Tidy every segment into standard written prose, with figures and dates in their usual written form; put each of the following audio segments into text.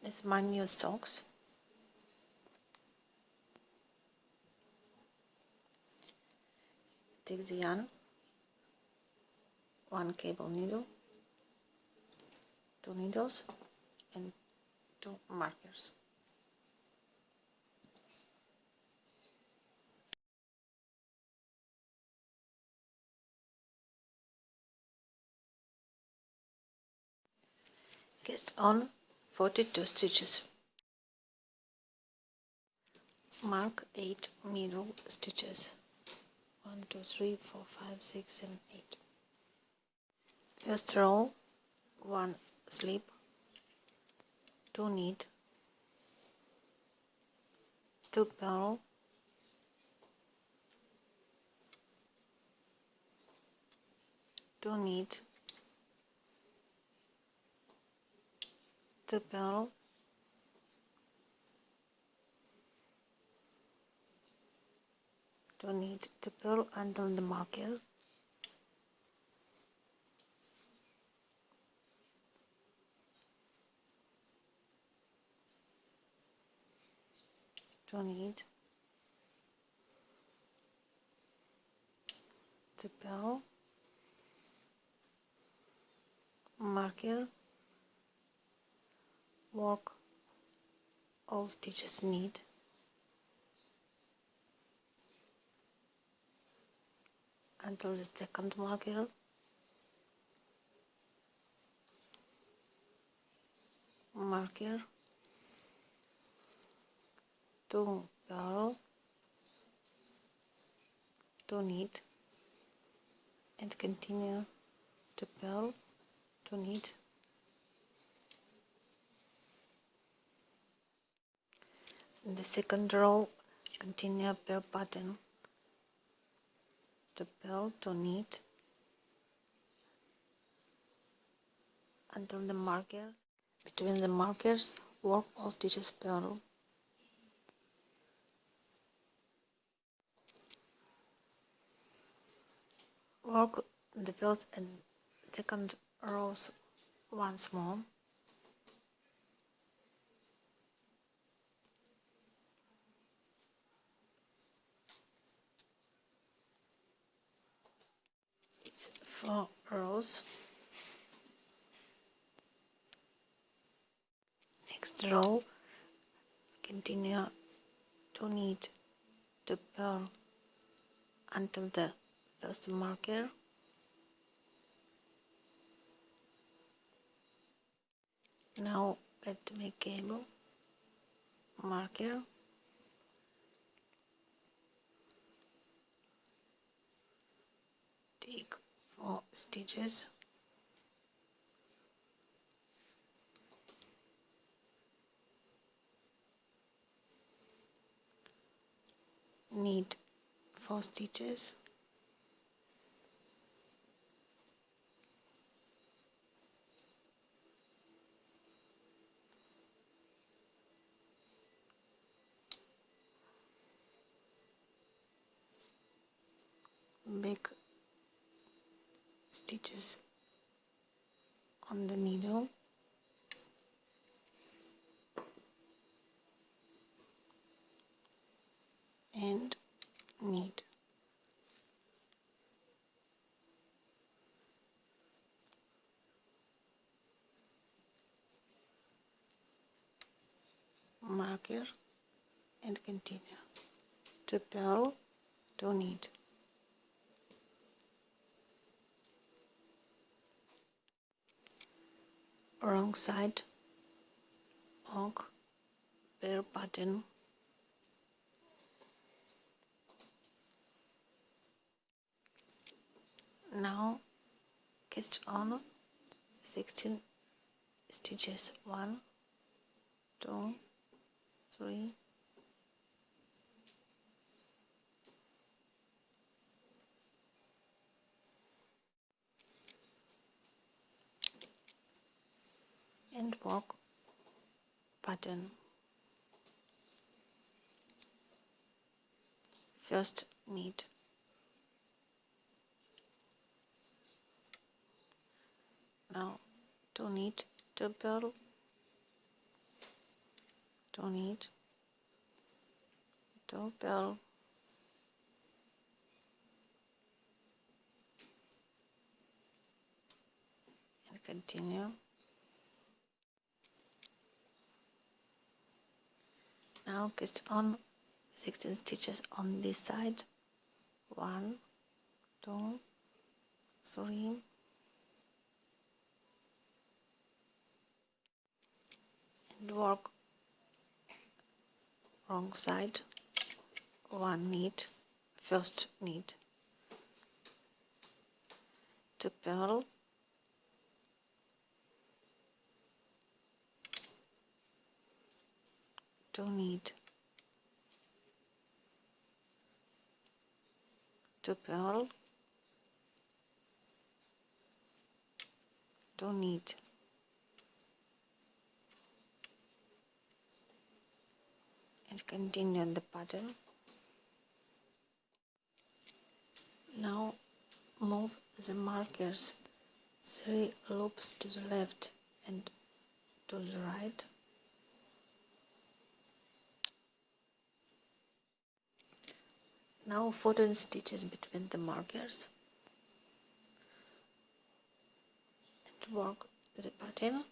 This is my new socks. Take the yarn, one cable needle, 2 needles and 2 markers. Cast on 42 stitches. Mark 8 middle stitches. 1, 2, 3, 4, 5, 6, 7, 8. First row, 1 slip, 2 knit, 2 purl, 2 knit, 2 purl, 2 knit, 2 purl under the marker, 2 knit, 2 purl, marker, work all stitches knit, until the second marker, marker, 2 purl, 2 knit, and continue to purl, 2 knit. In the second row, continue per pattern, to purl, to knit, until the markers. Between the markers, work all stitches purl. Work the first and second rows once more. It's 4 rows. Next row, continue to knit, to purl until the first marker. Now let's make cable, marker, take 4 stitches, knit 4 stitches, back stitches on the needle, and knit. Marker and continue to purl, to knit. Wrong side, oak, bare pattern, now cast on 16 stitches, 1, 2, 3, and work pattern. First knit, now 2 knit, 2 purl, 2 knit, 2 purl, and continue. Now cast on 16 stitches on this side. 1, 2, 3, and work wrong side. 1 knit, first knit, 2 purl, 2 knit, 2 purl, 2 knit, and continue the pattern. Now move the markers 3 loops to the left and to the right. Now 14 stitches between the markers and work the pattern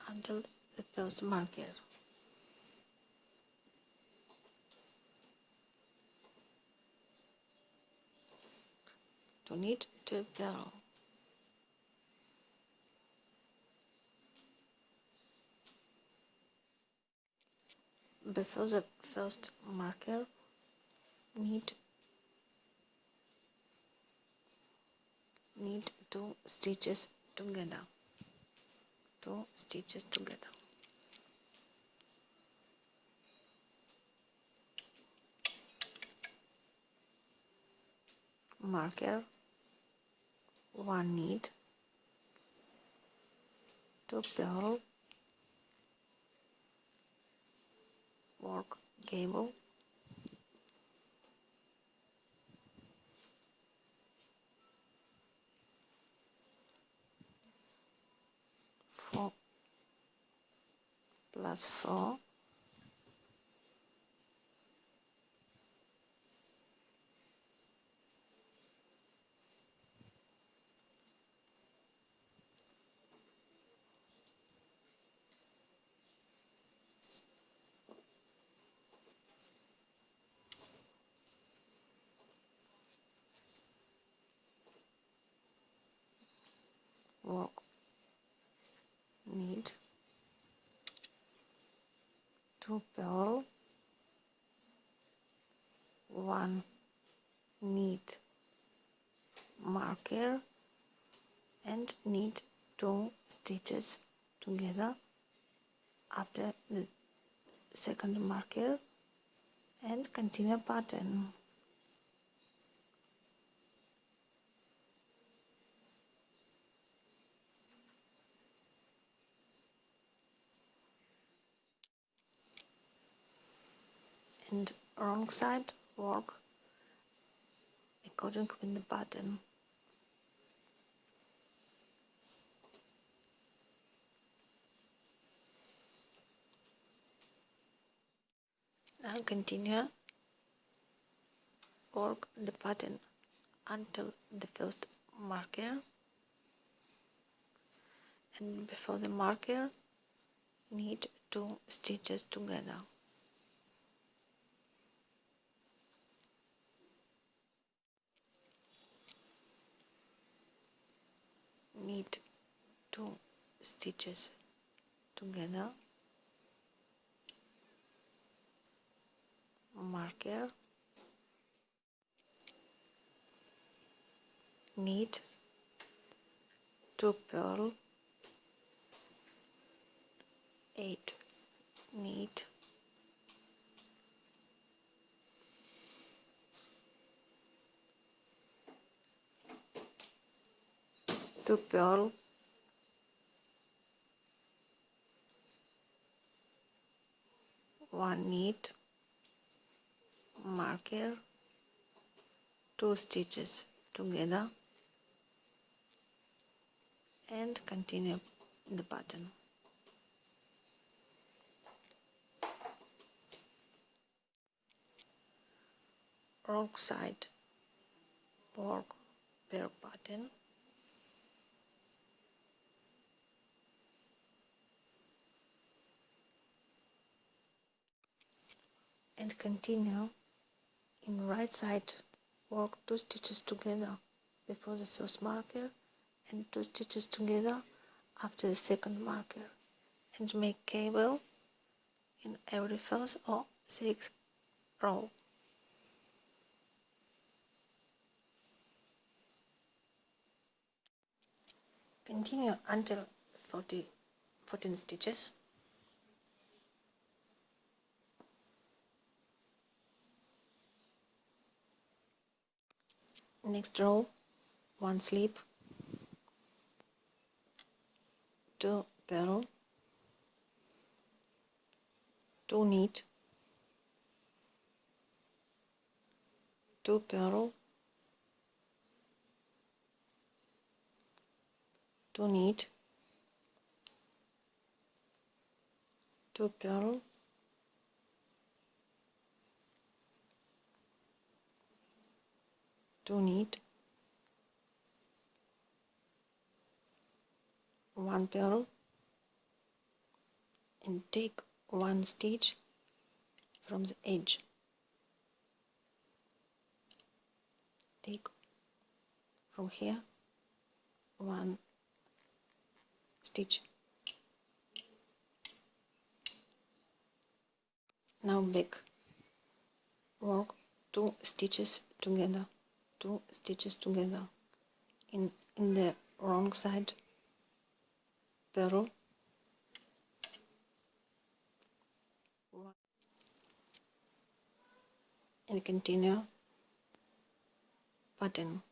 until the first marker. 2 knit, 2 purl. Before the first marker, knit 2 stitches together. 2 stitches together. Marker, 1 knit, 2 purl, work gable, four plus 4, work, knit, 2 purl, 1 knit, marker, and knit 2 stitches together after the second marker and continue pattern. And wrong side work according with the pattern. Now continue work the pattern until the first marker, and before the marker knit 2 stitches together. Knit 2 stitches together, marker, knit 2 purl, 8 knit, 2 purl, 1 knit, marker, 2 stitches together, and continue the pattern. wrong side work per pattern and continue in right side. Work 2 stitches together before the first marker and 2 stitches together after the second marker, and make cable in every first or sixth row. Continue until 14 stitches. Next row, 1 slip, 2 purl, 2 knit, 2 purl, 2 knit, 2 purl, 2 knit, 1 purl, and take 1 stitch from the edge. Take from here 1 stitch. Now back. Work 2 stitches together, 2 stitches together. In the wrong side purl, 1, and continue pattern.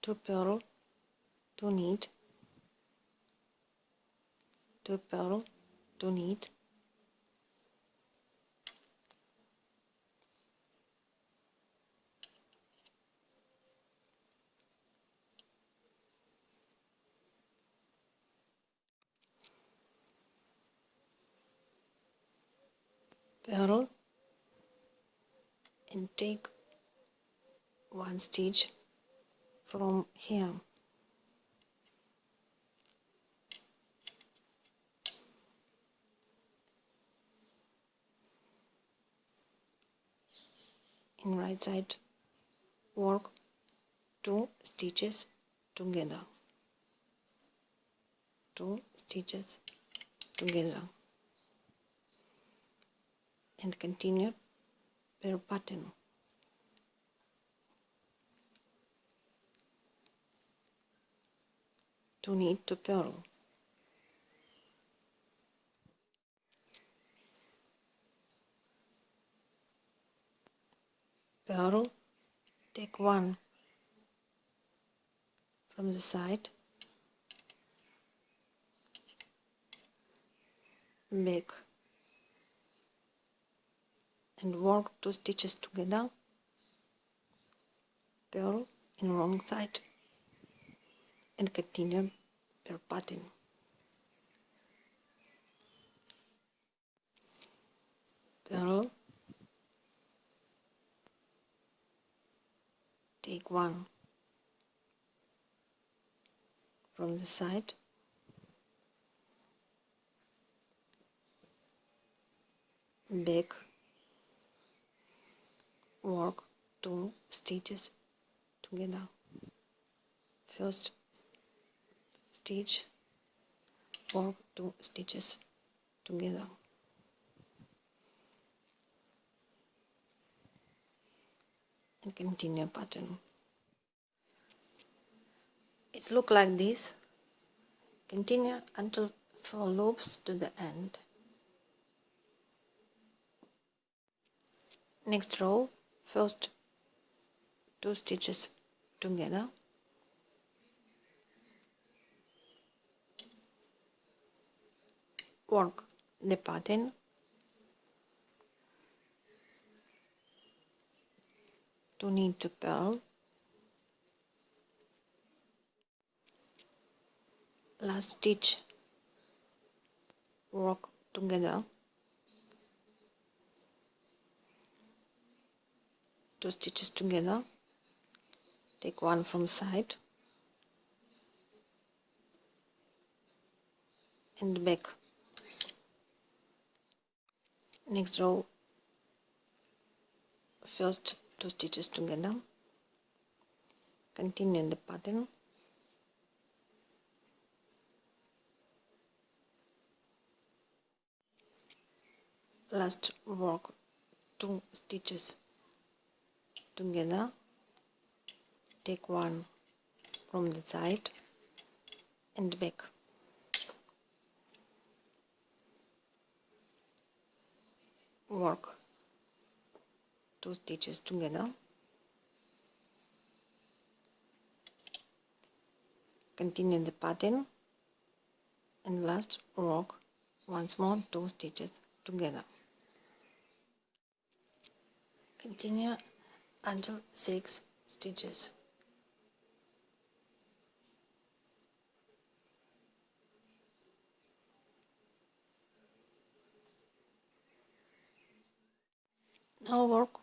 2 purl, 2 knit, 2 purl, 2 knit, 2 purl, and take 1 stitch from here. In right side work 2 stitches together, 2 stitches together, and continue per pattern. To knit to purl. Purl, take 1 from the side, back, and work 2 stitches together, purl in wrong side, and continue per pattern. Purl, take 1 from the side, back, work 2 stitches together. First stitch, work 2 stitches together, and continue pattern. It looks like this. Continue until 4 loops to the end. Next row, first 2 stitches together, work the pattern, to knit to purl, last stitch, work together, 2 stitches together, take one from side and back. Next row, first 2 stitches together, continue in the pattern, last work 2 stitches together, take one from the side and back. Work 2 stitches together, continue the pattern, and last work once more 2 stitches together. Continue until 6 stitches. Now work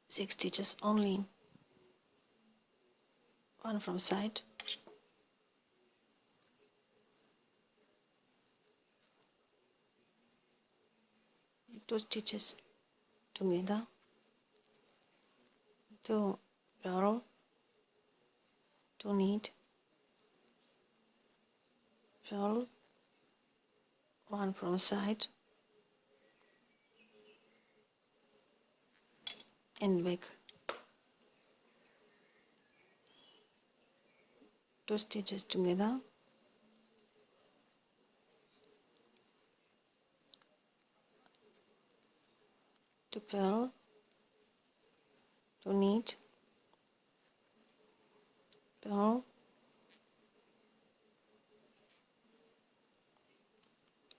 6 stitches only, one from side, two stitches together, 2 purl, 2 knit, purl, one from side and back, 2 stitches together, 2 purl, 2 knit, purl,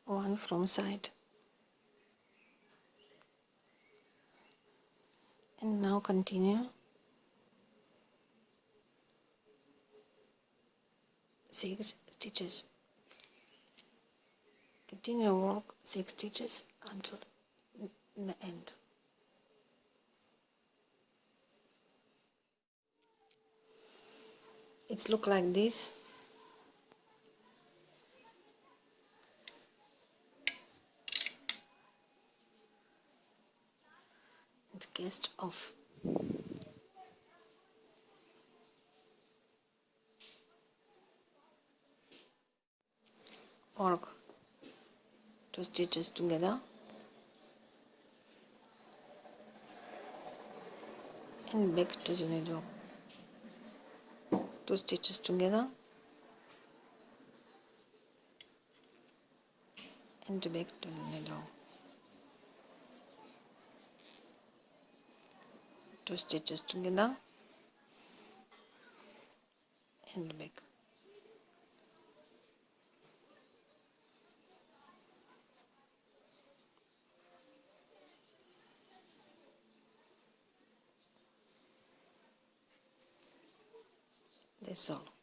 one from side. And now continue 6 stitches. Continue work 6 stitches until the end. It's look like this. And cast off. Work 2 stitches together and back to the needle. 2 stitches together and back to the needle. 2 stitches together and back. That's all.